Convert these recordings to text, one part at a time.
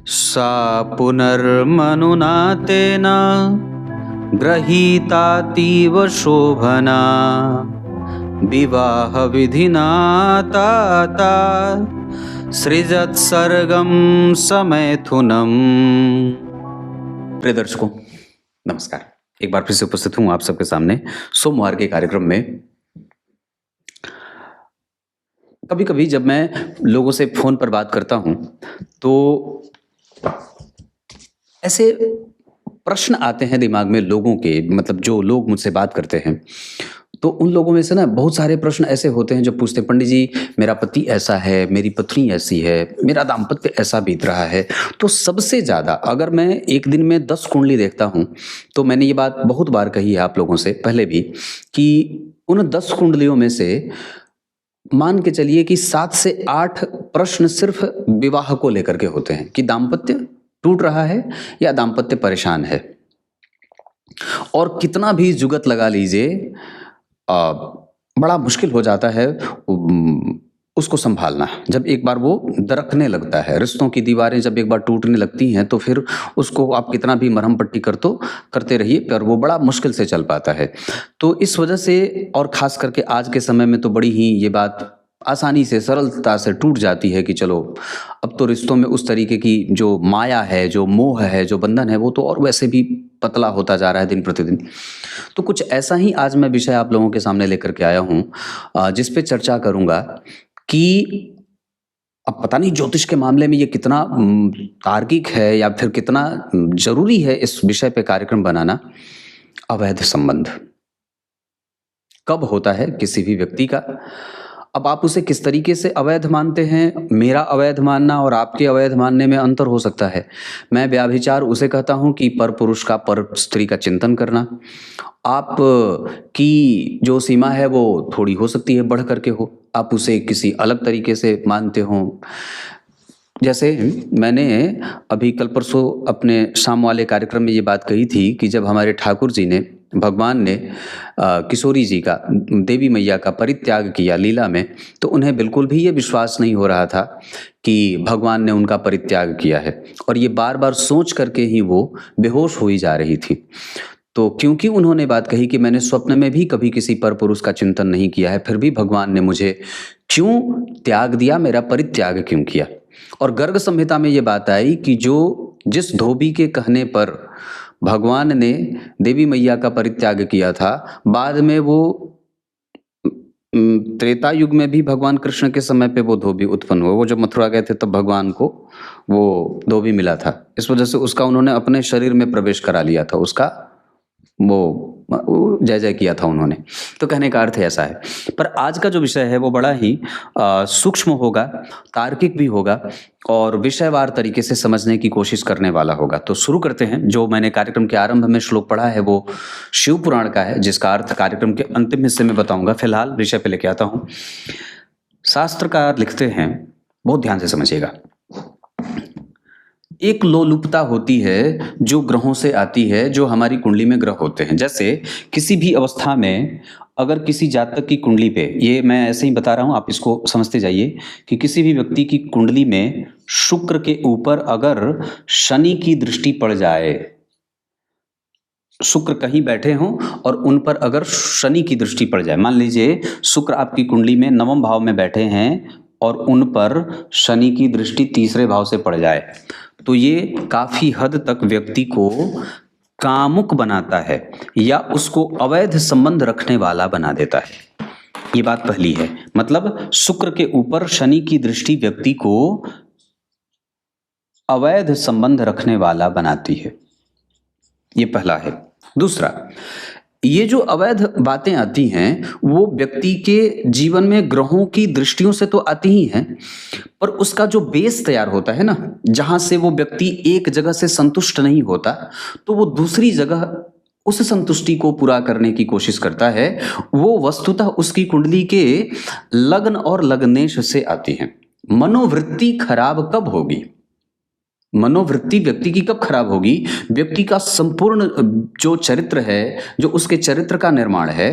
सा पुनर्मनुना तेन गृहीतातीव शोभना विवाहविधिना ताता सृजत्सर्गं समैथुनम्। प्रिय दर्शकों, नमस्कार। एक बार फिर से उपस्थित हूँ आप सबके सामने सोमवार के कार्यक्रम में। कभी कभी जब मैं लोगों से फोन पर बात करता हूँ तो ऐसे प्रश्न आते हैं दिमाग में लोगों के, मतलब जो लोग मुझसे बात करते हैं तो उन लोगों में से ना बहुत सारे प्रश्न ऐसे होते हैं जो पूछते हैं, पंडित जी मेरा पति ऐसा है, मेरी पत्नी ऐसी है, मेरा दाम्पत्य ऐसा बीत रहा है। तो सबसे ज़्यादा अगर मैं एक दिन में 10 कुंडली देखता हूँ तो मैंने ये बात बहुत बार कही है आप लोगों से पहले भी कि उन 10 कुंडलियों में से मान के चलिए कि 7 से 8 प्रश्न सिर्फ विवाह को लेकर के होते हैं कि दाम्पत्य टूट रहा है या दाम्पत्य परेशान है। और कितना भी जुगत लगा लीजिए बड़ा मुश्किल हो जाता है उसको संभालना। जब एक बार वो दरकने लगता है, रिश्तों की दीवारें जब एक बार टूटने लगती हैं तो फिर उसको आप कितना भी मरहम पट्टी करते रहिए पर वो बड़ा मुश्किल से चल पाता है। तो इस वजह से और ख़ास करके आज के समय में तो बड़ी ही ये बात आसानी से सरलता से टूट जाती है कि चलो अब तो रिश्तों में उस तरीके की जो माया है, जो मोह है, जो बंधन है वो तो और वैसे भी पतला होता जा रहा है दिन प्रतिदिन। तो कुछ ऐसा ही आज मैं विषय आप लोगों के सामने लेकर के आया हूँ जिस पे चर्चा करूँगा कि अब पता नहीं ज्योतिष के मामले में ये कितना तार्किक है या फिर कितना जरूरी है इस विषय पे कार्यक्रम बनाना। अवैध संबंध कब होता है किसी भी व्यक्ति का, अब आप उसे किस तरीके से अवैध मानते हैं। मेरा अवैध मानना और आपके अवैध मानने में अंतर हो सकता है। मैं व्याभिचार उसे कहता हूं कि पर पुरुष का पर स्त्री का चिंतन करना। आप की जो सीमा है वो थोड़ी हो सकती है बढ़ करके हो, आप उसे किसी अलग तरीके से मानते हो। जैसे मैंने अभी कल परसों अपने शाम वाले कार्यक्रम में ये बात कही थी कि जब हमारे ठाकुर जी ने, भगवान ने किशोरी जी का, देवी मैया का परित्याग किया लीला में, तो उन्हें बिल्कुल भी ये विश्वास नहीं हो रहा था कि भगवान ने उनका परित्याग किया है और ये बार बार सोच करके ही वो बेहोश हुई जा रही थी। तो क्योंकि उन्होंने बात कही कि मैंने स्वप्न में भी कभी किसी पर पुरुष का चिंतन नहीं किया है, फिर भी भगवान ने मुझे क्यों त्याग दिया, मेरा परित्याग क्यों किया। और गर्ग संहिता में ये बात आई कि जो जिस धोबी के कहने पर भगवान ने देवी मैया का परित्याग किया था, बाद में वो त्रेता युग में भी भगवान कृष्ण के समय पे वो धोबी उत्पन्न हुआ। वो जब मथुरा गए थे तब भगवान को वो धोबी मिला था, इस वजह से उसका उन्होंने अपने शरीर में प्रवेश करा लिया था, उसका वो जय जय किया था उन्होंने। तो कहने का अर्थ ऐसा है। पर आज का जो विषय है वो बड़ा ही सूक्ष्म होगा, तार्किक भी होगा और विषयवार तरीके से समझने की कोशिश करने वाला होगा। तो शुरू करते हैं। जो मैंने कार्यक्रम के आरंभ में श्लोक पढ़ा है वो शिव पुराण का है, जिसका अर्थ कार्यक्रम के अंतिम हिस्से में बताऊंगा। फिलहाल विषय पे लेके आता हूँ। शास्त्रकार लिखते हैं, बहुत ध्यान से समझिएगा। एक लोलुपता होती है जो ग्रहों से आती है, जो हमारी कुंडली में ग्रह होते हैं। जैसे किसी भी अवस्था में अगर किसी जातक की कुंडली पे, ये मैं ऐसे ही बता रहा हूं, आप इसको समझते जाइए कि किसी भी व्यक्ति की कुंडली में शुक्र के ऊपर अगर शनि की दृष्टि पड़ जाए, शुक्र कहीं बैठे हों और उन पर अगर शनि की दृष्टि पड़ जाए, मान लीजिए शुक्र आपकी कुंडली में 9वें भाव में बैठे हैं और उन पर शनि की दृष्टि 3रे भाव से पड़ जाए, तो ये काफी हद तक व्यक्ति को कामुक बनाता है या उसको अवैध संबंध रखने वाला बना देता है। ये बात पहली है, मतलब शुक्र के ऊपर शनि की दृष्टि व्यक्ति को अवैध संबंध रखने वाला बनाती है। ये पहला है। दूसरा, ये जो अवैध बातें आती हैं वो व्यक्ति के जीवन में ग्रहों की दृष्टियों से तो आती ही हैं, पर उसका जो बेस तैयार होता है ना, जहां से वो व्यक्ति एक जगह से संतुष्ट नहीं होता तो वो दूसरी जगह उस संतुष्टि को पूरा करने की कोशिश करता है। वो वस्तुतः उसकी कुंडली के लग्न और लग्नेश से आती है। मनोवृत्ति खराब कब होगी, मनोवृत्ति व्यक्ति की कब खराब होगी, व्यक्ति का संपूर्ण जो चरित्र है, जो उसके चरित्र का निर्माण है,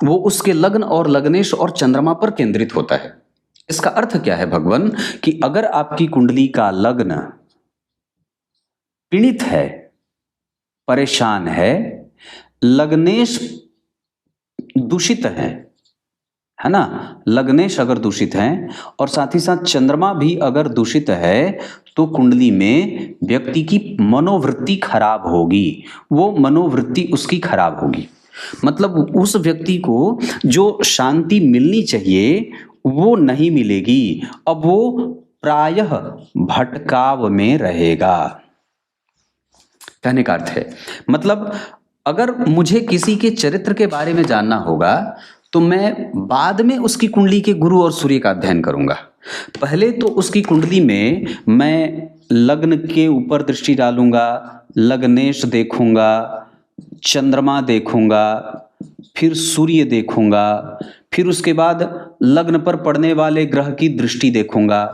वो उसके लग्न और लग्नेश और चंद्रमा पर केंद्रित होता है। इसका अर्थ क्या है भगवान, कि अगर आपकी कुंडली का लग्न पीड़ित है, परेशान है, लग्नेश दूषित है ना, लग्नेश अगर दूषित हैं और साथ ही साथ चंद्रमा भी अगर दूषित है तो कुंडली में व्यक्ति की मनोवृत्ति खराब होगी, वो मनोवृत्ति उसकी खराब होगी। मतलब उस व्यक्ति को जो शांति मिलनी चाहिए वो नहीं मिलेगी, अब वो प्रायः भटकाव में रहेगा। कहने का अर्थ है, मतलब अगर मुझे किसी के चरित्र के बारे में जानना होगा तो मैं बाद में उसकी कुंडली के गुरु और सूर्य का अध्ययन करूंगा। पहले तो उसकी कुंडली में मैं लग्न के ऊपर दृष्टि डालूंगा, लग्नेश देखूंगा, चंद्रमा देखूंगा, फिर सूर्य देखूंगा, फिर उसके बाद लग्न पर पड़ने वाले ग्रह की दृष्टि देखूंगा,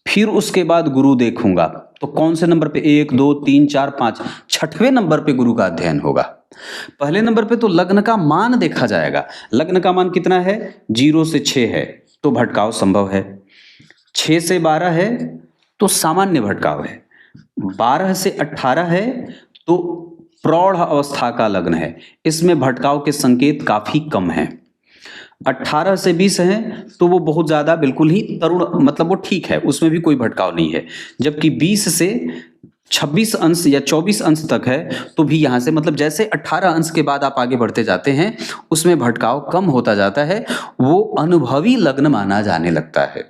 फिर उसके बाद गुरु देखूंगा। तो कौन से नंबर पे? 1 2 3 4 5, छठवें नंबर पे गुरु का अध्ययन होगा। पहले नंबर पे तो लग्न का मान देखा जाएगा। लग्न का मान कितना है? 0 से 6 है तो भटकाव संभव है, 6 से 12 है तो सामान्य भटकाव है, 12 से 18 है तो प्रौढ़ अवस्था का लग्न है, इसमें भटकाव के संकेत काफी कम हैं। 18 से 20 है तो वो बहुत ज्यादा बिल्कुल ही तरुण, मतलब वो ठीक है, उसमें भी कोई भटकाव नहीं है। जबकि 20 से 26 अंश या 24 अंश तक है तो भी यहाँ से, मतलब जैसे 18 अंश के बाद आप आगे बढ़ते जाते हैं उसमें भटकाव कम होता जाता है, वो अनुभवी लग्न माना जाने लगता है।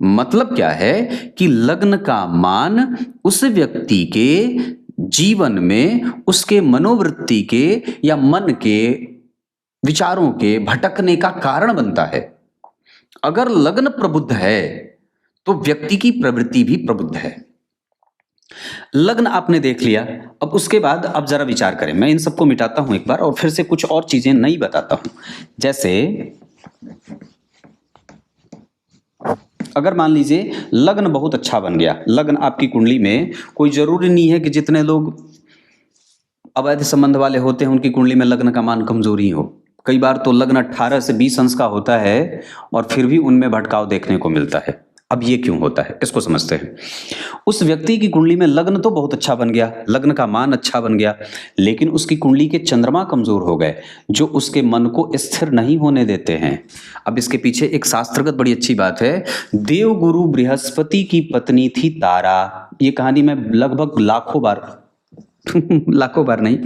मतलब क्या है कि लग्न का मान उस व्यक्ति के जीवन में उसके मनोवृत्ति के या मन के विचारों के भटकने का कारण बनता है। अगर लग्न प्रबुद्ध है तो व्यक्ति की प्रवृत्ति भी प्रबुद्ध है। लग्न आपने देख लिया, अब उसके बाद अब जरा विचार करें। मैं इन सबको मिटाता हूं एक बार और फिर से कुछ और चीजें नई बताता हूं। जैसे अगर मान लीजिए लग्न बहुत अच्छा बन गया, लग्न आपकी कुंडली में, कोई जरूरी नहीं है कि जितने लोग अवैध संबंध वाले होते हैं उनकी कुंडली में लग्न का मान कमजोर ही हो। कई बार तो लग्न 18 से 20 अंश का होता है और फिर भी उनमें भटकाव देखने को मिलता है। अब ये क्यों होता है, इसको समझते हैं। उस व्यक्ति की कुंडली में लग्न तो बहुत अच्छा बन गया, लग्न का मान अच्छा बन गया, लेकिन उसकी कुंडली के चंद्रमा कमजोर हो गए जो उसके मन को स्थिर नहीं होने देते हैं। अब इसके पीछे एक शास्त्रगत बड़ी अच्छी बात है। देवगुरु बृहस्पति की पत्नी थी तारा। ये कहानी मैं लगभग लाखों बार लाखों बार नहीं,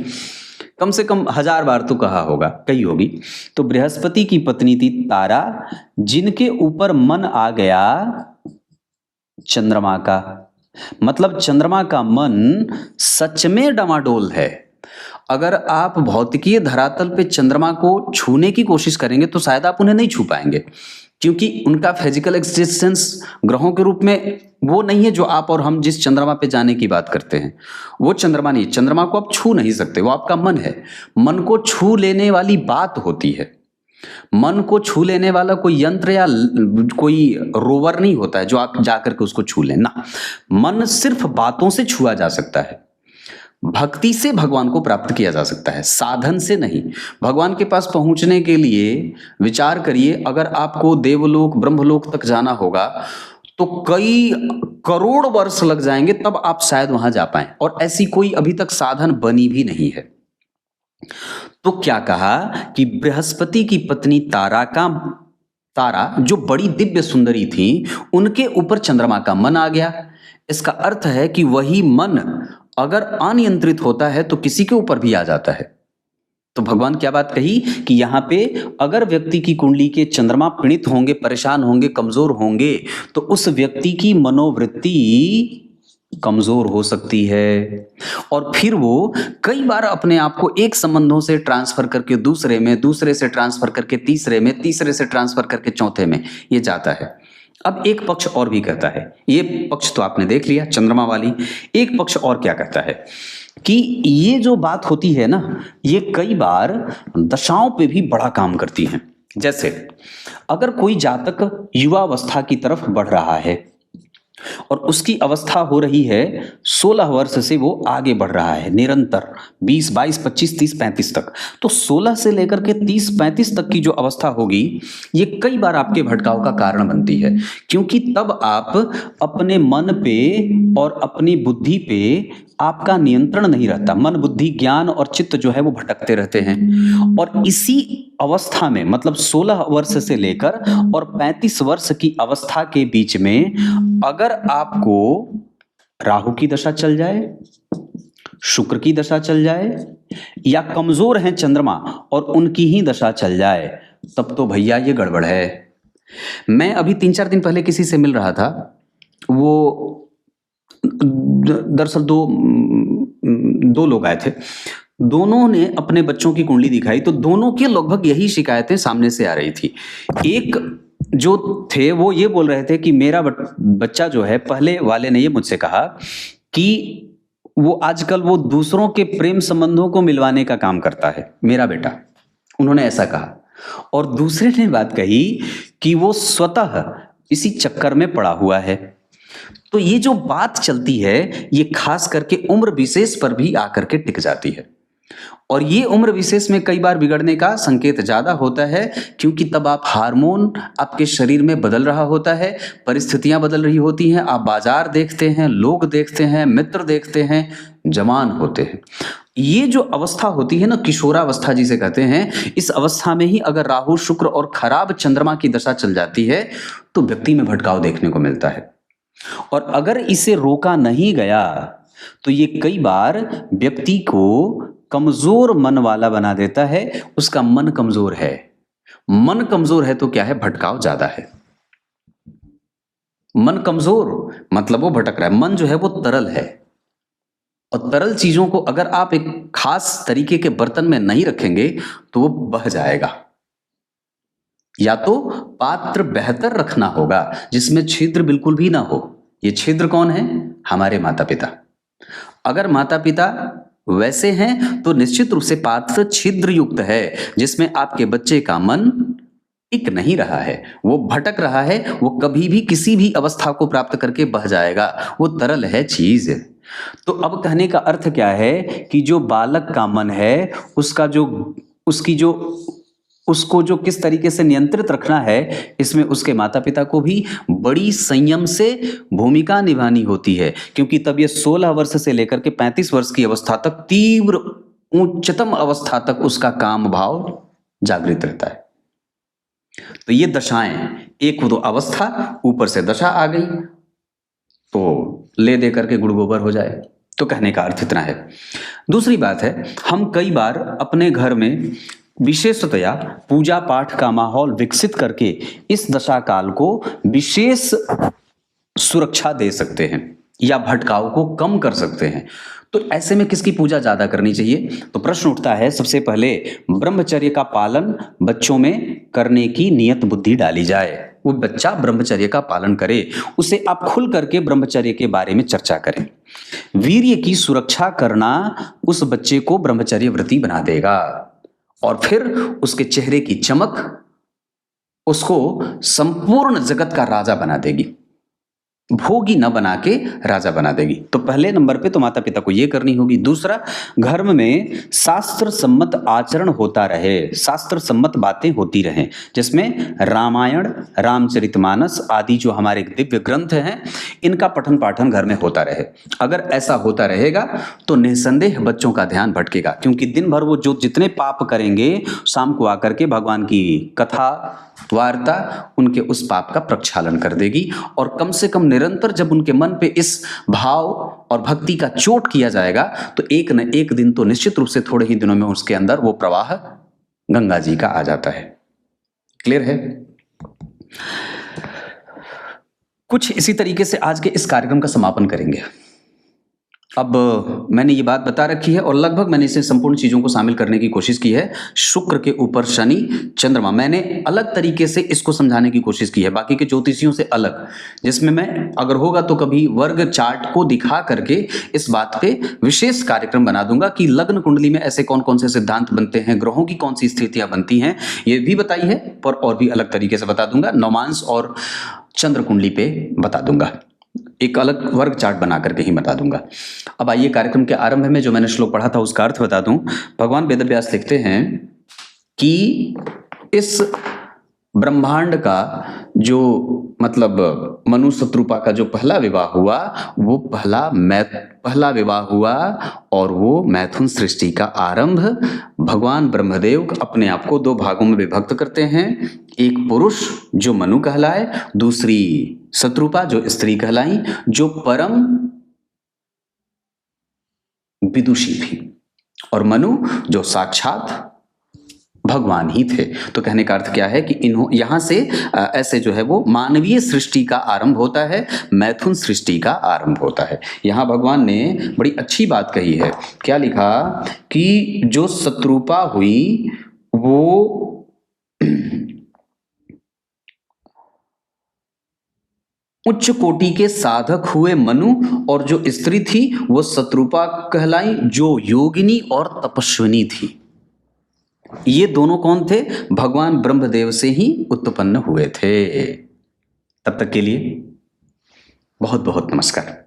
कम से कम 1000 बार तो कहा होगा, कही होगी। तो बृहस्पति की पत्नी थी तारा, जिनके ऊपर मन आ गया चंद्रमा का। मतलब चंद्रमा का मन सच में डमाडोल है। अगर आप भौतिकीय धरातल पे चंद्रमा को छूने की कोशिश करेंगे तो शायद आप उन्हें नहीं छू पाएंगे, क्योंकि उनका फिजिकल एग्जिस्टेंस ग्रहों के रूप में वो नहीं है जो आप और हम जिस चंद्रमा पे जाने की बात करते हैं, वो चंद्रमा नहीं। चंद्रमा को आप छू नहीं सकते, वो आपका मन है। मन को छू लेने वाली बात होती है। मन को छू लेने वाला कोई यंत्र या कोई रोवर नहीं होता है जो आप जाकर के उसको छू लें ना। मन सिर्फ बातों से छुआ जा सकता है। भक्ति से भगवान को प्राप्त किया जा सकता है, साधन से नहीं। भगवान के पास पहुंचने के लिए विचार करिए, अगर आपको देवलोक ब्रह्मलोक तक जाना होगा तो कई करोड़ वर्ष लग जाएंगे, तब आप शायद वहां जा पाएं, और ऐसी कोई अभी तक साधन बनी भी नहीं है। तो क्या कहा कि बृहस्पति की पत्नी तारा जो बड़ी दिव्य सुंदरी थी, उनके ऊपर चंद्रमा का मन आ गया। इसका अर्थ है कि वही मन अगर अनियंत्रित होता है तो किसी के ऊपर भी आ जाता है। तो भगवान क्या बात कही कि यहाँ पे अगर व्यक्ति की कुंडली के चंद्रमा पीड़ित होंगे, परेशान होंगे, कमजोर होंगे, तो उस व्यक्ति की मनोवृत्ति कमजोर हो सकती है और फिर वो कई बार अपने आप को एक संबंधों से ट्रांसफर करके दूसरे में, दूसरे से ट्रांसफर करके तीसरे में, तीसरे से ट्रांसफर करके चौथे में ये जाता है। अब एक पक्ष और भी कहता है, ये पक्ष तो आपने देख लिया चंद्रमा वाली, एक पक्ष और क्या कहता है कि ये जो बात होती है ना, ये कई बार दशाओं पे भी बड़ा काम करती हैं। जैसे अगर कोई जातक युवावस्था की तरफ बढ़ रहा है और उसकी अवस्था हो रही है 16 वर्ष से वो आगे बढ़ रहा है निरंतर 20, 22, 25, 30, 35 तक। तो 16 से लेकर के 30, 35 तक की जो अवस्था होगी ये कई बार आपके भटकाव का कारण बनती है, क्योंकि तब आप अपने मन पे और अपनी बुद्धि पे आपका नियंत्रण नहीं रहता। मन, बुद्धि, ज्ञान और चित्त जो है वो भटकते रहते हैं। और इसी अवस्था में मतलब 16 वर्ष से लेकर और 35 वर्ष की अवस्था के बीच में अगर आपको राहु की दशा चल जाए, शुक्र की दशा चल जाए, या कमजोर हैं चंद्रमा और उनकी ही दशा चल जाए, तब तो भैया ये गड़बड़ है। मैं अभी 3-4 दिन पहले किसी से मिल रहा था, वो दरअसल दो लोग आए थे। दोनों ने अपने बच्चों की कुंडली दिखाई तो दोनों के लगभग यही शिकायतें सामने से आ रही थी। एक जो थे वो ये बोल रहे थे कि मेरा बच्चा जो है, पहले वाले ने ये मुझसे कहा कि वो आजकल वो दूसरों के प्रेम संबंधों को मिलवाने का काम करता है, मेरा बेटा, उन्होंने ऐसा कहा। और दूसरे ने बात कही कि वो स्वतः इसी चक्कर में पड़ा हुआ है। तो ये जो बात चलती है ये खास करके उम्र विशेष पर भी आकर के टिक जाती है, और ये उम्र विशेष में कई बार बिगड़ने का संकेत ज्यादा होता है, क्योंकि तब आप हार्मोन आपके शरीर में बदल रहा होता है, परिस्थितियां बदल रही होती हैं, आप बाजार देखते हैं, लोग देखते हैं, मित्र देखते हैं, जवान होते हैं। ये जो अवस्था होती है ना, किशोरावस्था जिसे कहते हैं, इस अवस्था में ही अगर राहु, शुक्र और खराब चंद्रमा की दशा चल जाती है तो व्यक्ति में भटकाव देखने को मिलता है। और अगर इसे रोका नहीं गया तो ये कई बार व्यक्ति को कमजोर मन वाला बना देता है। उसका मन कमजोर है, मन कमजोर है तो क्या है, भटकाव ज्यादा है। मन कमजोर मतलब वो भटक रहा है। मन जो है वो तरल है, और तरल चीजों को अगर आप एक खास तरीके के बर्तन में नहीं रखेंगे तो वो बह जाएगा। या तो पात्र बेहतर रखना होगा जिसमें छिद्र बिल्कुल भी ना हो। ये छिद्र कौन है? हमारे माता पिता। अगर माता पिता वैसे हैं तो निश्चित रूप से पात्र छिद्र युक्त है, जिसमें आपके बच्चे का मन टिक नहीं रहा है, वो भटक रहा है, वो कभी भी किसी भी अवस्था को प्राप्त करके बह जाएगा, वो तरल है चीज। तो अब कहने का अर्थ क्या है कि जो बालक का मन है उसको जो किस तरीके से नियंत्रित रखना है, इसमें उसके माता पिता को भी बड़ी संयम से भूमिका निभानी होती है, क्योंकि तब ये 16 वर्ष से लेकर के 35 वर्ष की अवस्था तक, तीव्र उच्चतम अवस्था तक उसका काम भाव जागृत रहता है। तो ये दशाएं, एक तो अवस्था, ऊपर से दशा आ गई तो ले दे करके गुड़ गोबर हो जाए। तो कहने का अर्थ इतना है। दूसरी बात है, हम कई बार अपने घर में विशेषतया पूजा पाठ का माहौल विकसित करके इस दशा काल को विशेष सुरक्षा दे सकते हैं या भटकाव को कम कर सकते हैं। तो ऐसे में किसकी पूजा ज्यादा करनी चाहिए? तो प्रश्न उठता है, सबसे पहले ब्रह्मचर्य का पालन बच्चों में करने की नियत बुद्धि डाली जाए। वो बच्चा ब्रह्मचर्य का पालन करे, उसे आप खुल करके ब्रह्मचर्य के बारे में चर्चा करें। वीर्य की सुरक्षा करना उस बच्चे को ब्रह्मचर्य व्रती बना देगा, और फिर उसके चेहरे की चमक उसको संपूर्ण जगत का राजा बना देगी, भोगी न बना के राजा बना देगी। तो पहले नंबर पे तो माता पिता को ये करनी होगी। दूसरा, घर में शास्त्र सम्मत आचरण होता रहे, शास्त्र सम्मत बातें होती रहें, जिसमें रामायण, रामचरितमानस आदि जो हमारे दिव्य ग्रंथ हैं, इनका पठन पाठन घर में होता रहे। अगर ऐसा होता रहेगा तो निसंदेह बच्चों का ध्यान भटकेगा, क्योंकि दिन भर वो जो जितने पाप करेंगे, शाम को आकर के भगवान की कथा वार्ता उनके उस पाप का प्रक्षालन कर देगी। और कम से कम निरंतर जब उनके मन पे इस भाव और भक्ति का चोट किया जाएगा तो एक न एक दिन तो निश्चित रूप से थोड़े ही दिनों में उसके अंदर वो प्रवाह गंगा जी का आ जाता है। क्लियर है? कुछ इसी तरीके से आज के इस कार्यक्रम का समापन करेंगे। अब मैंने ये बात बता रखी है और लगभग मैंने इसे संपूर्ण चीजों को शामिल करने की कोशिश की है। शुक्र के ऊपर शनि, चंद्रमा, मैंने अलग तरीके से इसको समझाने की कोशिश की है, बाकी के ज्योतिषियों से अलग, जिसमें मैं अगर होगा तो कभी वर्ग चार्ट को दिखा करके इस बात पे विशेष कार्यक्रम बना दूंगा कि लग्न कुंडली में ऐसे कौन कौन से सिद्धांत बनते हैं, ग्रहों की कौन सी स्थितियां बनती हैं, ये भी बताई है, पर और भी अलग तरीके से बता दूंगा। नवमांश और चंद्र कुंडली पे बता दूंगा। एक अलग वर्ग चार्ट बना करके ही बता दूंगा। अब आइए कार्यक्रम के आरंभ में जो मैंने श्लोक पढ़ा था उसका अर्थ बता दूं। भगवान वेदव्यास लिखते हैं कि इस ब्रह्मांड का जो मतलब मनु शत्रुपा का जो पहला विवाह हुआ वो पहला विवाह हुआ और वो मैथुन सृष्टि का आरंभ। भगवान ब्रह्मदेव अपने आप को दो भागों में विभक्त करते हैं, एक पुरुष जो मनु कहलाए, दूसरी शत्रुपा जो स्त्री कहलाई, जो परम विदुषी थी, और मनु जो साक्षात भगवान ही थे। तो कहने का अर्थ क्या है कि यहां से ऐसे जो है वो मानवीय सृष्टि का आरंभ होता है, मैथुन सृष्टि का आरंभ होता है। यहां भगवान ने बड़ी अच्छी बात कही है। क्या लिखा कि जो शत्रुपा हुई वो उच्च कोटि के साधक हुए मनु, और जो स्त्री थी वो शत्रुपा कहलाई जो योगिनी और तपस्विनी थी। ये दोनों कौन थे? भगवान ब्रह्मदेव से ही उत्पन्न हुए थे। तब तक के लिए बहुत बहुत नमस्कार।